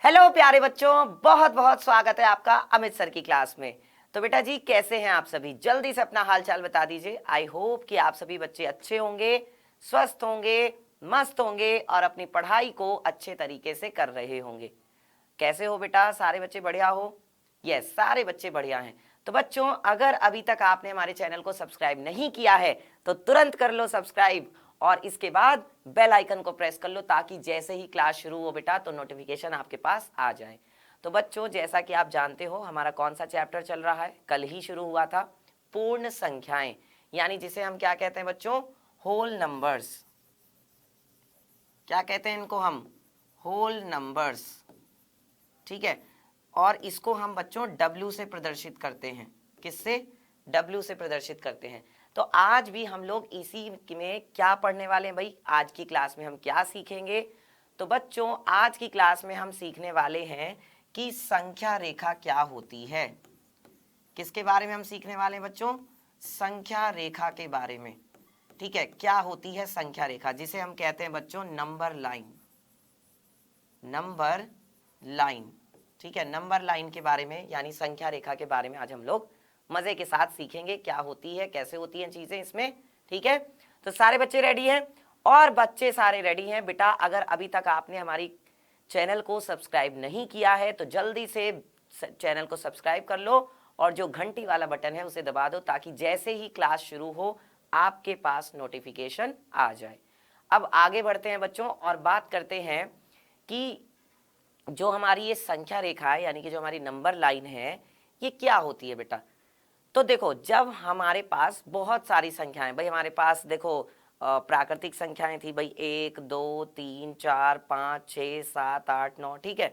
Hello प्यारे बच्चों, बहुत बहुत स्वागत है आपका अमित सर की क्लास में। तो बेटा जी कैसे हैं आप सभी? जल्दी से अपना हालचाल बता दीजिए। आई होप कि आप सभी बच्चे अच्छे होंगे, स्वस्थ होंगे, मस्त होंगे और अपनी पढ़ाई को अच्छे तरीके से कर रहे होंगे। कैसे हो बेटा? सारे बच्चे बढ़िया हो? यस, सारे बच्चे बढ़िया हैं। तो बच्चों, अगर अभी तक आपने हमारे चैनल को सब्सक्राइब नहीं किया है तो तुरंत कर लो सब्सक्राइब और इसके बाद बेल आइकन को प्रेस कर लो ताकि जैसे ही क्लास शुरू हो बेटा तो नोटिफिकेशन आपके पास आ जाए। तो बच्चों, जैसा कि आप जानते हो हमारा कौन सा चैप्टर चल रहा है, कल ही शुरू हुआ था, पूर्ण संख्याएं, यानी जिसे हम क्या कहते हैं बच्चों? Whole numbers. क्या कहते हैं इनको हम? Whole numbers. ठीक है, और इसको हम बच्चों W से प्रदर्शित करते हैं। किससे? W से प्रदर्शित करते हैं। तो आज भी हम लोग इसी में क्या पढ़ने वाले हैं भाई? आज की क्लास में हम क्या सीखेंगे? तो बच्चों, आज की क्लास में हम सीखने वाले हैं कि संख्या रेखा क्या होती है। किसके बारे में हम सीखने वाले हैं बच्चों? संख्या रेखा के बारे में। ठीक है, क्या होती है संख्या रेखा, जिसे हम कहते हैं बच्चों नंबर लाइन। नंबर लाइन, ठीक है, नंबर लाइन के बारे में यानी संख्या रेखा के बारे में आज हम लोग मजे के साथ सीखेंगे। क्या होती है, कैसे होती हैं चीजें इसमें। ठीक है, तो सारे बच्चे रेडी हैं? और बच्चे सारे रेडी हैं बेटा। अगर अभी तक आपने हमारी चैनल को सब्सक्राइब नहीं किया है तो जल्दी से चैनल को सब्सक्राइब कर लो और जो घंटी वाला बटन है उसे दबा दो ताकि जैसे ही क्लास शुरू हो आपके पास नोटिफिकेशन आ जाए। अब आगे बढ़ते हैं बच्चों और बात करते हैं कि जो हमारी ये संख्या रेखा है यानी कि जो हमारी नंबर लाइन है ये क्या होती है बेटा। तो देखो, जब हमारे पास बहुत सारी संख्याएं, भाई हमारे पास देखो प्राकृतिक संख्याएं थी भाई 1 2 3 4 5 6 7 8 9, ठीक है।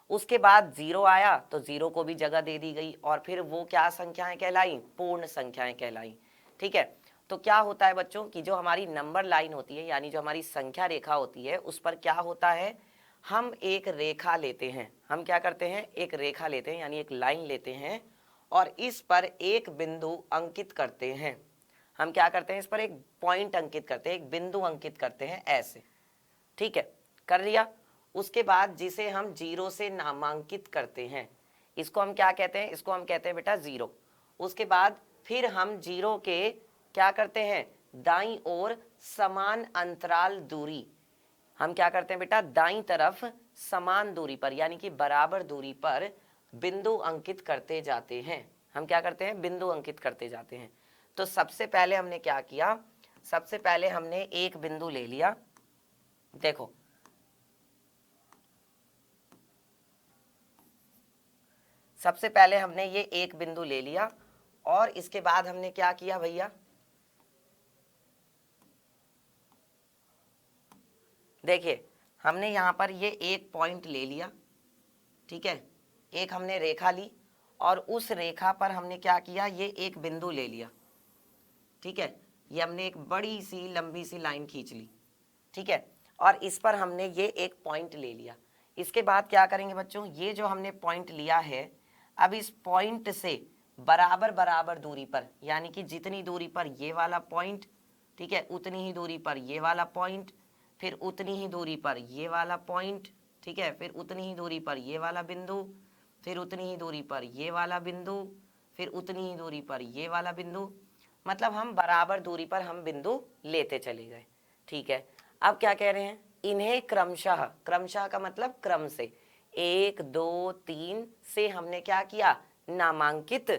उसके बाद जीरो आया तो जीरो को भी जगह दे दी गई और फिर वो क्या संख्याएं कहलाई? पूर्ण संख्याएं कहलाई। ठीक है, तो क्या होता है बच्चों कि जो हमारी नंबर लाइन होती है यानी जो हमारी संख्या रेखा होती है उस पर क्या होता है, हम एक रेखा लेते हैं। हम क्या करते हैं? एक रेखा लेते हैं यानी एक लाइन लेते हैं और इस पर एक बिंदु अंकित करते हैं। हम क्या करते हैं? इस पर एक पॉइंट अंकित करते हैं, एक बिंदु अंकित करते हैं ऐसे। ठीक है, कर लिया। उसके बाद जिसे हम जीरो से नामांकित करते हैं इसको हम क्या कहते हैं? इसको हम कहते हैं बेटा जीरो। उसके बाद फिर हम जीरो के क्या करते हैं? दाईं ओर समान अंतराल दूरी, हम क्या करते हैं बेटा? दाईं तरफ समान दूरी पर यानी कि बराबर दूरी पर बिंदु अंकित करते जाते हैं। हम क्या करते हैं? बिंदु अंकित करते जाते हैं। तो सबसे पहले हमने क्या किया? सबसे पहले हमने एक बिंदु ले लिया। देखो, सबसे पहले हमने ये एक बिंदु ले लिया और इसके बाद हमने क्या किया भैया? देखिए, हमने यहां पर ये एक पॉइंट ले लिया। ठीक है, एक हमने रेखा ली और उस रेखा पर हमने क्या किया? ये एक बिंदु ले लिया। ठीक है, ये हमने एक बड़ी सी लंबी सी लाइन खींच ली। ठीक है, और इस पर हमने ये एक पॉइंट ले लिया। इसके बाद क्या करेंगे बच्चों? ये जो हमने पॉइंट लिया है, अब इस पॉइंट से बराबर बराबर दूरी पर यानी कि जितनी दूरी पर ये वाला पॉइंट, ठीक है, उतनी ही दूरी पर ये वाला पॉइंट, फिर उतनी ही दूरी पर ये वाला पॉइंट, ठीक है, फिर उतनी ही दूरी पर ये वाला बिंदु, फिर उतनी ही दूरी पर ये वाला बिंदु, फिर उतनी ही दूरी पर ये वाला बिंदु। मतलब हम बराबर दूरी पर हम बिंदु लेते चले गए। ठीक है, अब क्या कह रहे हैं? इन्हें क्रमशः, क्रमशः का मतलब क्रम से, 1 2 3 से हमने क्या किया? नामांकित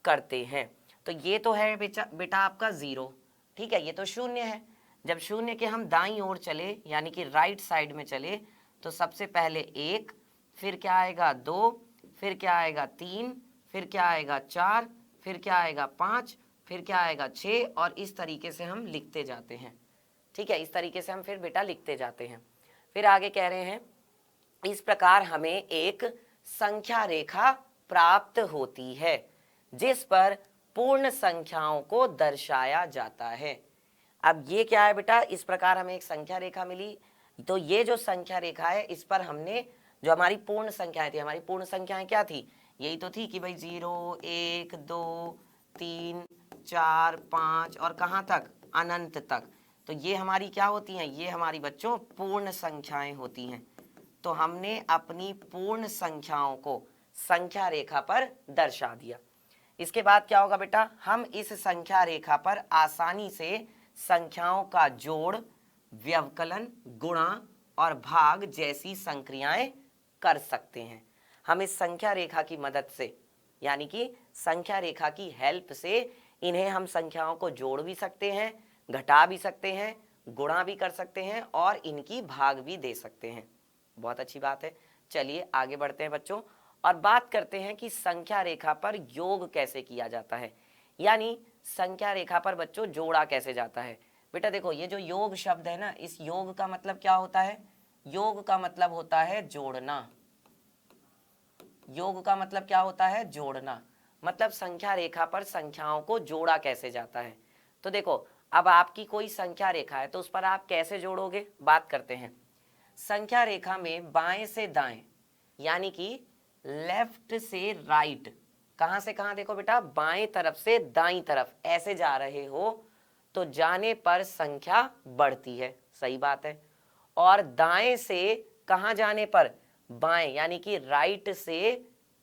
करते हैं। तो ये तो है बेटा आपका जीरो। ठीक है, ये तो शून्य है। जब शून्य के हम दाईं ओर चले यानी कि राइट साइड में चले तो सबसे पहले एक, फिर क्या आएगा? दो, फिर क्या आएगा? तीन, फिर क्या आएगा? चार, फिर क्या आएगा? पाँच, फिर क्या आएगा? 6 और इस तरीके से हम लिखते जाते हैं। ठीक है, इस तरीके से हम फिर बेटा लिखते जाते हैं। फिर आगे कह रहे हैं इस प्रकार हमें एक संख्या रेखा प्राप्त होती है जिस पर पूर्ण संख्याओं को दर्शाया जाता है। अब ये क्या है बेटा? इस प्रकार हमें एक संख्या रेखा मिली। तो ये जो संख्या रेखा है इस पर हमने जो हमारी पूर्ण संख्याएं थी, हमारी पूर्ण संख्याएं क्या थी? यही तो थी कि भाई 0 1 2 3 4 5 और कहाँ तक? अनंत तक। तो ये हमारी क्या होती हैं? ये हमारी बच्चों पूर्ण संख्याएं होती हैं। तो हमने अपनी पूर्ण संख्याओं को संख्या रेखा पर दर्शा दिया। इसके बाद क्या होगा बेटा, हम इस संख्या रेखा पर आसानी से संख्याओं का जोड़, व्यवकलन, गुणा और भाग जैसी संक्रियाएं कर सकते हैं। हम इस संख्या रेखा की मदद से, यानी कि संख्या रेखा की हेल्प से इन्हें हम संख्याओं को जोड़ भी सकते हैं, घटा भी सकते हैं, गुणा भी कर सकते हैं और इनकी भाग भी दे सकते हैं। बहुत अच्छी बात है। चलिए आगे बढ़ते हैं बच्चों और बात करते हैं कि संख्या रेखा पर योग कैसे किया जाता है, यानी संख्या रेखा पर बच्चों जोड़ा कैसे जाता है। बेटा देखो, ये जो योग शब्द है ना, इस योग का मतलब क्या होता है? योग का मतलब होता है जोड़ना। योग का मतलब क्या होता है? जोड़ना। मतलब संख्या रेखा पर संख्याओं को जोड़ा कैसे जाता है। तो देखो, अब आपकी कोई संख्या रेखा है तो उस पर आप कैसे जोड़ोगे, बात करते हैं। संख्या रेखा में बाएं से दाएं, यानी कि लेफ्ट से राइट, कहां से कहां देखो बेटा, बाएं तरफ से दाईं तरफ ऐसे जा रहे हो तो जाने पर संख्या बढ़ती है, सही बात है। और दाएं से कहां जाने पर, बाएं यानी कि राइट से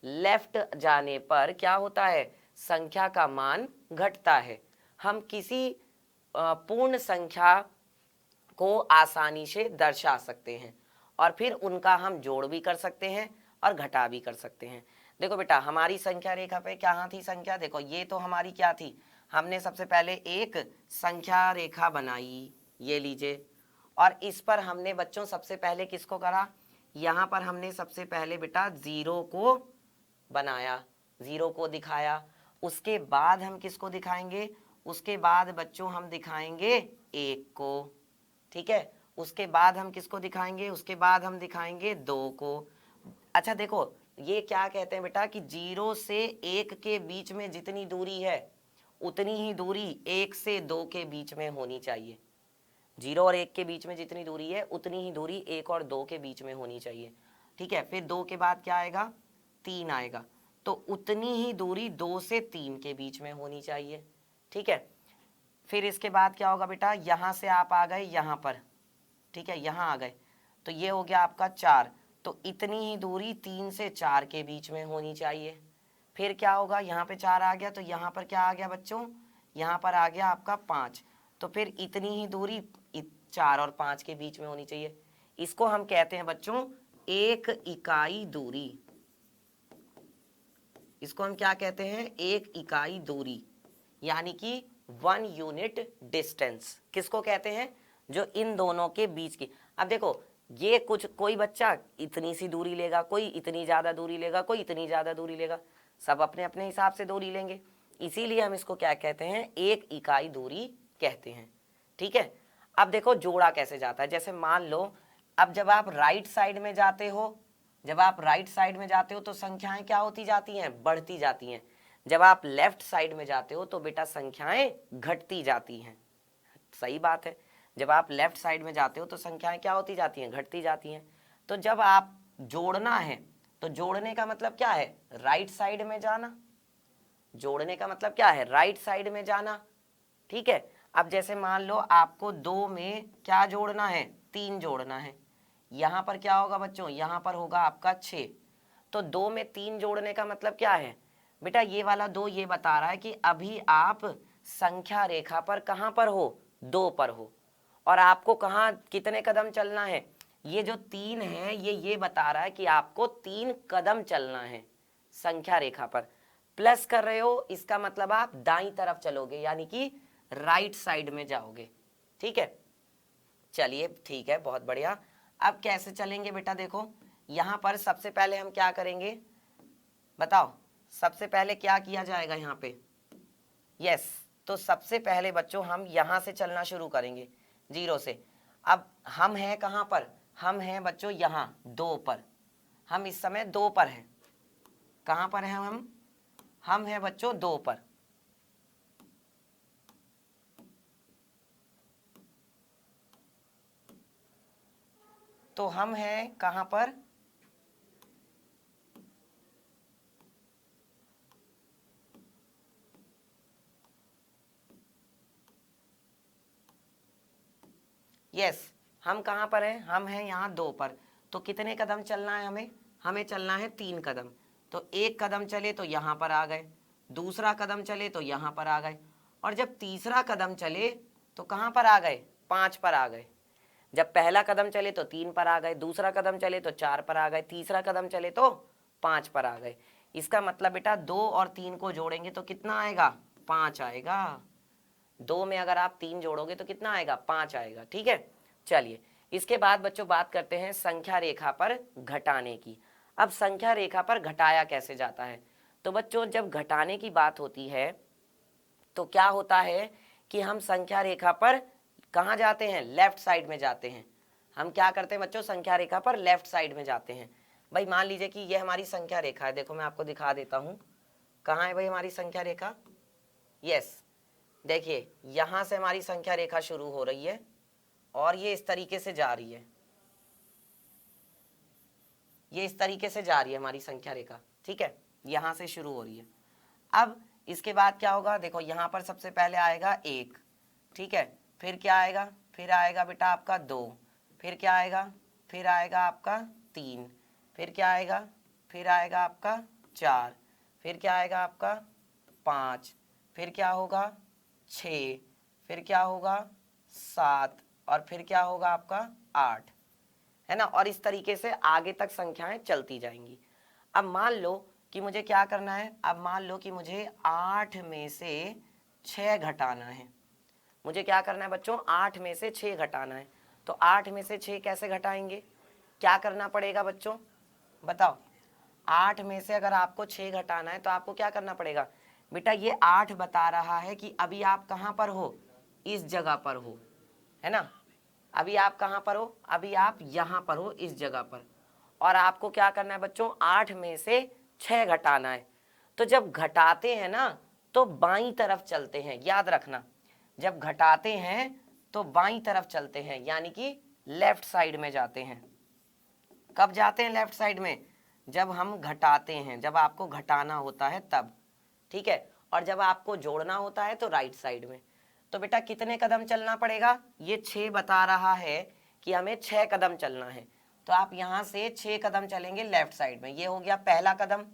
लेफ्ट जाने पर क्या होता है, संख्या का मान घटता है। हम किसी पूर्ण संख्या को आसानी से दर्शा सकते हैं और फिर उनका हम जोड़ भी कर सकते हैं और घटा भी कर सकते हैं। देखो बेटा, हमारी संख्या रेखा पे क्या थी संख्या, देखो ये तो हमारी क्या थी, हमने सबसे पहले एक संख्या रेखा बनाई, ये लीजिए, और इस पर हमने बच्चों सबसे पहले किसको करा, यहाँ पर हमने सबसे पहले बेटा जीरो को बनाया, जीरो को दिखाया। उसके बाद हम किसको दिखाएंगे, उसके बाद बच्चों हम दिखाएंगे एक को, ठीक है। उसके बाद हम किसको दिखाएंगे, उसके बाद हम दिखाएंगे दो को। अच्छा देखो, ये क्या कहते हैं बेटा कि जीरो से एक के बीच में जितनी दूरी है उतनी ही दूरी एक से दो के बीच में होनी चाहिए। जीरो और एक के बीच में जितनी दूरी है उतनी ही दूरी एक और दो के बीच में होनी चाहिए, ठीक है। फिर दो के बाद क्या आएगा, तीन आएगा, तो उतनी ही दूरी दो से तीन के बीच में होनी चाहिए, ठीक है। फिर इसके बाद क्या होगा बेटा, यहां से आप आ गए यहां पर, ठीक है, यहां आ गए तो ये हो गया आपका चार, तो इतनी ही दूरी तीन से चार के बीच में होनी चाहिए। फिर क्या होगा, यहाँ पे चार आ गया तो यहाँ पर क्या आ गया बच्चों, यहाँ पर आ गया आपका पाँच, तो फिर इतनी ही दूरी चार और पाँच के बीच में होनी चाहिए। इसको हम कहते हैं बच्चों एक इकाई दूरी। इसको हम क्या कहते हैं, एक इकाई दूरी, यानी कि 1 यूनिट डिस्टेंस। किसको कहते हैं, जो इन दोनों के बीच की। अब देखो, ये कोई बच्चा इतनी सी दूरी लेगा, कोई इतनी ज्यादा दूरी लेगा, कोई इतनी ज्यादा दूरी लेगा, सब अपने अपने हिसाब से दूरी लेंगे, इसीलिए हम इसको क्या कहते हैं, एक इकाई दूरी कहते हैं, ठीक है। अब देखो जोड़ा कैसे जाता है, जैसे मान लो अब जब आप राइट साइड में जाते हो, जब आप राइट साइड में जाते हो तो संख्याएं क्या होती जाती हैं, बढ़ती जाती हैं। जब आप लेफ्ट साइड में जाते हो तो बेटा संख्याएं घटती जाती हैं, सही बात है। जब आप लेफ्ट साइड में जाते हो तो संख्याएं क्या होती जाती हैं, घटती जाती हैं। तो जब आप जोड़ना है तो जोड़ने का मतलब क्या है, राइट साइड में जाना। जोड़ने का मतलब क्या है, राइट साइड में जाना, ठीक है। अब जैसे मान लो आपको दो में क्या जोड़ना है, तीन जोड़ना है, यहां पर क्या होगा बच्चों, यहां पर होगा आपका 6। तो दो में तीन जोड़ने का मतलब क्या है बेटा, ये वाला दो ये बता रहा है कि अभी आप संख्या रेखा पर कहां पर हो, दो पर हो, और आपको कहां कितने कदम चलना है, ये जो तीन है ये बता रहा है कि आपको 3 कदम चलना है संख्या रेखा पर। प्लस कर रहे हो, इसका मतलब आप दाईं तरफ चलोगे, यानी कि राइट साइड में जाओगे, ठीक है। चलिए ठीक है, बहुत बढ़िया। अब कैसे चलेंगे बेटा, देखो यहां पर सबसे पहले हम क्या करेंगे, बताओ सबसे पहले क्या किया जाएगा यहाँ पे, यस, तो सबसे पहले बच्चों हम यहां से चलना शुरू करेंगे, जीरो से। अब हम हैं कहां पर, हम हैं बच्चों यहां दो पर, हम इस समय दो पर हैं, कहां पर हैं हम हैं बच्चों दो पर। तो हम हैं कहां पर, यस, हम कहां पर हैं, हम हैं यहां दो पर। तो कितने कदम चलना है हमें? हमें चलना है 3 कदम। तो एक कदम चले तो यहाँ पर आ गए, दूसरा कदम चले तो यहाँ पर आ गए, और जब तीसरा कदम चले तो कहाँ पर आ गए? 5 पर आ गए। जब पहला कदम चले तो 3 पर आ गए, दूसरा कदम चले तो 4 पर आ गए, तीसरा कदम चले तो 5 पर आ गए। इसका मतलब बेटा 2 और 3 को जोड़ेंगे तो कितना आएगा? 5 आएगा। 2 में अगर आप 3 जोड़ोगे तो कितना आएगा? 5 आएगा। ठीक है, चलिए इसके बाद बच्चों बात करते हैं संख्या रेखा पर घटाने की। अब संख्या रेखा पर घटाया कैसे जाता है? तो बच्चों जब घटाने की बात होती है तो क्या होता है कि हम संख्या रेखा पर कहाँ जाते हैं? लेफ्ट साइड में जाते हैं। हम क्या करते हैं बच्चों? संख्या रेखा पर लेफ्ट साइड में जाते हैं। भाई मान लीजिए कि ये हमारी संख्या रेखा है, देखो मैं आपको दिखा देता हूँ कहाँ है भाई हमारी संख्या रेखा। यस, देखिए यहाँ से हमारी संख्या रेखा शुरू हो रही है और ये इस तरीके से जा रही है, ये इस तरीके से जा रही है हमारी संख्या रेखा। ठीक है, यहाँ से शुरू हो रही है। अब इसके बाद क्या होगा? देखो यहाँ पर सबसे पहले आएगा 1, ठीक है, फिर क्या आएगा? फिर आएगा बेटा आपका 2, फिर क्या आएगा? फिर आएगा आपका 3, फिर क्या आएगा? फिर आएगा आपका 4, फिर क्या आएगा आपका 5, फिर क्या होगा 6, फिर क्या होगा 7, और फिर क्या होगा आपका 8, है ना। और इस तरीके से आगे तक संख्याएं चलती जाएंगी। अब मान लो कि मुझे क्या करना है? अब मान लो कि मुझे 8 में से 6 घटाना है। मुझे क्या करना है बच्चों? 8 में से 6 घटाना है। तो 8 में से 6 कैसे घटाएंगे? क्या करना पड़ेगा बच्चों बताओ? 8 में से अगर आपको 6 घटाना है तो आपको क्या करना पड़ेगा? बेटा ये 8 बता रहा है कि अभी आप कहाँ पर हो? इस जगह पर हो, है ना। अभी आप कहाँ पर हो? अभी आप यहाँ पर हो, इस जगह पर। और आपको क्या करना है बच्चों? 8 में से 6 घटाना है। तो जब घटाते हैं ना तो बाईं तरफ चलते हैं, याद रखना। जब घटाते हैं तो बाईं तरफ चलते हैं, यानी कि लेफ्ट साइड में जाते हैं। कब जाते हैं लेफ्ट साइड में? जब हम घटाते हैं, जब आपको घटाना होता है तब, ठीक है। और जब आपको जोड़ना होता है तो राइट साइड में। तो बेटा कितने कदम चलना पड़ेगा? ये 6 बता रहा है कि हमें 6 कदम चलना है। तो आप यहाँ से 6 कदम चलेंगे लेफ्ट साइड में। ये हो गया पहला कदम,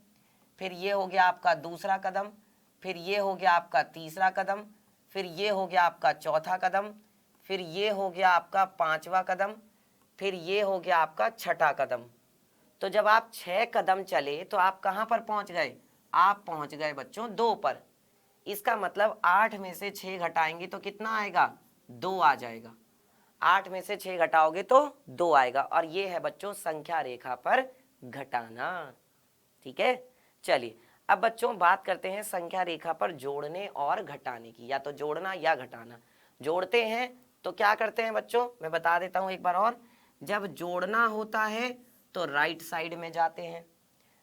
फिर ये हो गया आपका दूसरा कदम, फिर ये हो गया आपका तीसरा कदम, फिर ये हो गया आपका चौथा कदम, फिर ये हो गया आपका 5वां कदम, फिर ये हो गया आपका 6ठा कदम। तो जब आप 6 कदम चले तो आप कहाँ पर पहुँच गए? आप पहुँच गए बच्चों 2 पर। इसका मतलब 8 में से 6 घटाएंगे तो कितना आएगा? 2 आ जाएगा। 8 में से 6 घटाओगे तो 2 आएगा। और ये है बच्चों संख्या रेखा पर घटाना। ठीक है, चलिए अब बच्चों बात करते हैं संख्या रेखा पर जोड़ने और घटाने की, या तो जोड़ना या घटाना। जोड़ते हैं तो क्या करते हैं बच्चों? मैं बता देता हूं एक बार और। जब जोड़ना होता है तो राइट साइड में जाते हैं,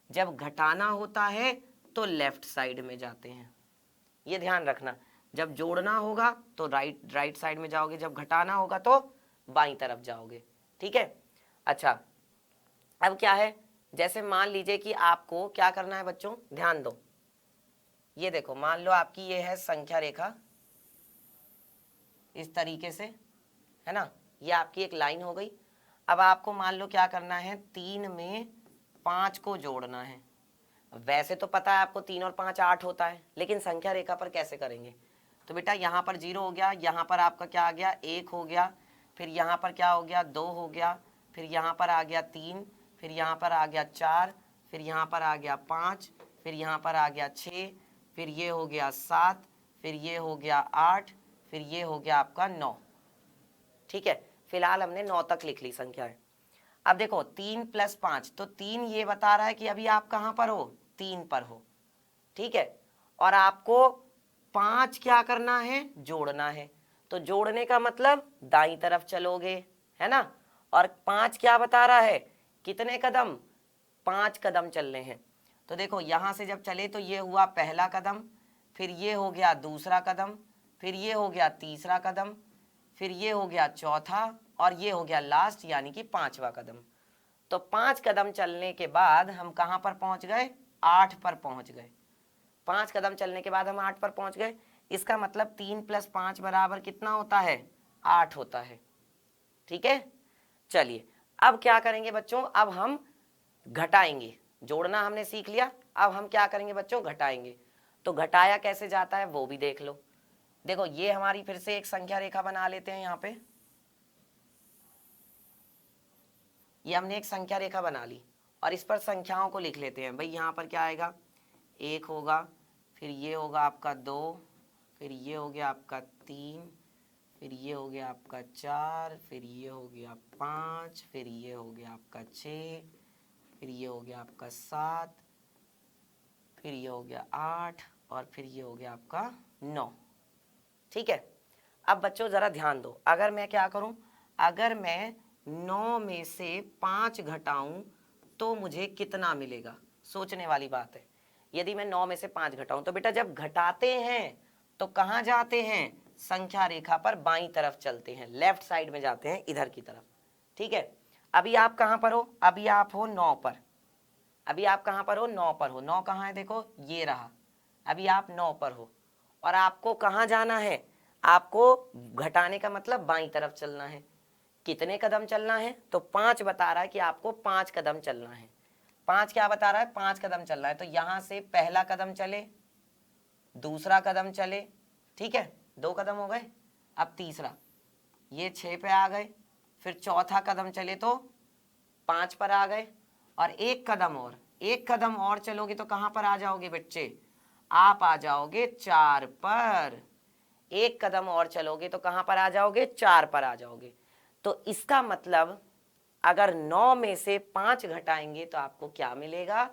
जब घटाना होता है तो लेफ्ट साइड में जाते हैं। ये ध्यान रखना, जब जोड़ना होगा तो राइट साइड में जाओगे, जब घटाना होगा तो बाईं तरफ जाओगे। ठीक है, अच्छा अब क्या है? जैसे मान लीजिए कि आपको क्या करना है बच्चों, ध्यान दो। ये देखो मान लो आपकी ये है संख्या रेखा इस तरीके से, है ना। ये आपकी एक लाइन हो गई। अब आपको मान लो क्या करना है? 3 में 5 को जोड़ना है। वैसे तो पता है आपको 3 और 5 8 होता है, लेकिन संख्या रेखा पर कैसे करेंगे? तो बेटा यहाँ पर 0 हो गया, यहाँ पर आपका क्या आ गया? 1 हो गया, फिर यहाँ पर क्या हो गया? 2 हो गया, फिर यहाँ पर आ गया 3, फिर यहाँ पर आ गया 4, फिर यहाँ पर आ गया 5, फिर यहाँ पर आ गया 6, फिर ये हो गया 7, फिर ये हो गया 8, फिर ये हो गया आपका 9। ठीक है, फिलहाल हमने 9 तक लिख ली संख्याएं। अब देखो 3 + 5, तो 3 ये बता रहा है कि अभी आप कहाँ पर हो? 3 पर हो। ठीक है, और आपको 5 क्या करना है? जोड़ना है। तो जोड़ने का मतलब दाईं तरफ चलोगे, है ना। और 5 क्या बता रहा है? कितने कदम? 5 कदम चलने हैं। तो देखो यहां से जब चले तो ये हुआ पहला कदम, फिर ये हो गया दूसरा कदम, फिर ये हो गया तीसरा कदम, फिर ये हो गया चौथा, और ये हो गया लास्ट यानी कि 5वां कदम। तो 5 कदम चलने के बाद हम कहां पर पहुंच गए? 8 पर पहुंच गए। 5 कदम चलने के बाद हम 8 पर पहुंच गए। इसका मतलब 3 + 5 बराबर कितना होता है? 8 होता है। ठीक है, चलिए अब क्या करेंगे बच्चों, अब हम घटाएंगे। जोड़ना हमने सीख लिया, अब हम क्या करेंगे बच्चों, घटाएंगे। तो घटाया कैसे जाता है वो भी देख लो। देखो ये हमारी फिर से एक संख्या रेखा बना लेते हैं। यहाँ पे ये हमने एक संख्या रेखा बना ली और इस पर संख्याओं को लिख लेते हैं। भाई यहाँ पर क्या आएगा, 1 होगा, फिर ये होगा आपका 2, फिर ये हो गया आपका 3, फिर ये हो गया आपका 4, फिर ये हो गया 5, फिर ये हो गया आपका 6, फिर ये हो गया आपका 7, फिर ये हो गया 8 और फिर ये हो गया आपका 9। ठीक है, अब बच्चों जरा ध्यान दो, अगर मैं क्या करूं, अगर मैं 9 में से 5 घटाऊं तो मुझे कितना मिलेगा। सोचने वाली बात है। यदि मैं 9 में से 5 घटाऊं तो बेटा जब घटाते हैं तो कहां जाते हैं, संख्या रेखा पर बाईं तरफ चलते हैं, लेफ्ट साइड में जाते हैं, इधर की तरफ। ठीक है, अभी आप कहां पर हो, अभी आप हो 9 पर, अभी आप कहां पर हो, 9 पर हो। 9 कहां है, देखो ये रहा, अभी आप 9 पर हो और आपको कहां जाना है, आपको घटाने का मतलब बाईं तरफ चलना है। कितने कदम चलना है, तो 5 बता रहा है कि आपको 5 कदम चलना है। 5 क्या बता रहा है, 5 कदम चल रहा है। तो यहां से पहला कदम चले, दूसरा कदम चले, ठीक है, 2 कदम हो गए। अब तीसरा, ये 6 पे आ गए, फिर चौथा कदम चले तो 5 पर आ गए और एक कदम और चलोगे तो कहां पर आ जाओगे बच्चे, आप आ जाओगे 4 पर। एक कदम और चलोगे तो कहां पर आ जाओगे, 4 पर आ जाओगे। तो इसका मतलब अगर 9 में से 5 घटाएंगे तो आपको क्या मिलेगा,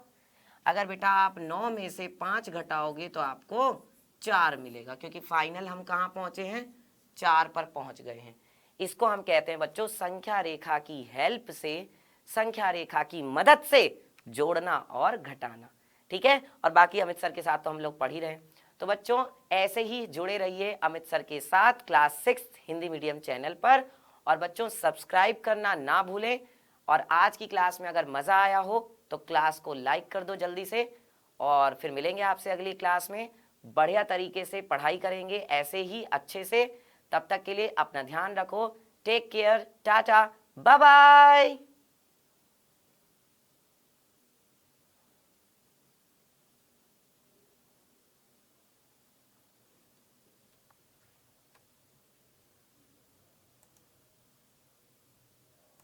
अगर बेटा आप 9 में से 5 घटाओगे तो आपको 4 मिलेगा, क्योंकि फाइनल हम कहां पहुंचे हैं, 4 पर पहुंच गए हैं। इसको हम कहते हैं बच्चों संख्या रेखा की हेल्प से, संख्या रेखा की मदद से जोड़ना और घटाना। ठीक है, और बाकी अमित सर के साथ तो हम लोग पढ़ ही रहे हैं। तो बच्चों ऐसे ही जुड़े रहिए अमित सर के साथ क्लास 6 हिंदी मीडियम चैनल पर, और बच्चों सब्सक्राइब करना ना भूलें। और आज की क्लास में अगर मज़ा आया हो तो क्लास को लाइक कर दो जल्दी से, और फिर मिलेंगे आपसे अगली क्लास में। बढ़िया तरीके से पढ़ाई करेंगे ऐसे ही अच्छे से। तब तक के लिए अपना ध्यान रखो, take care, tata, bye bye.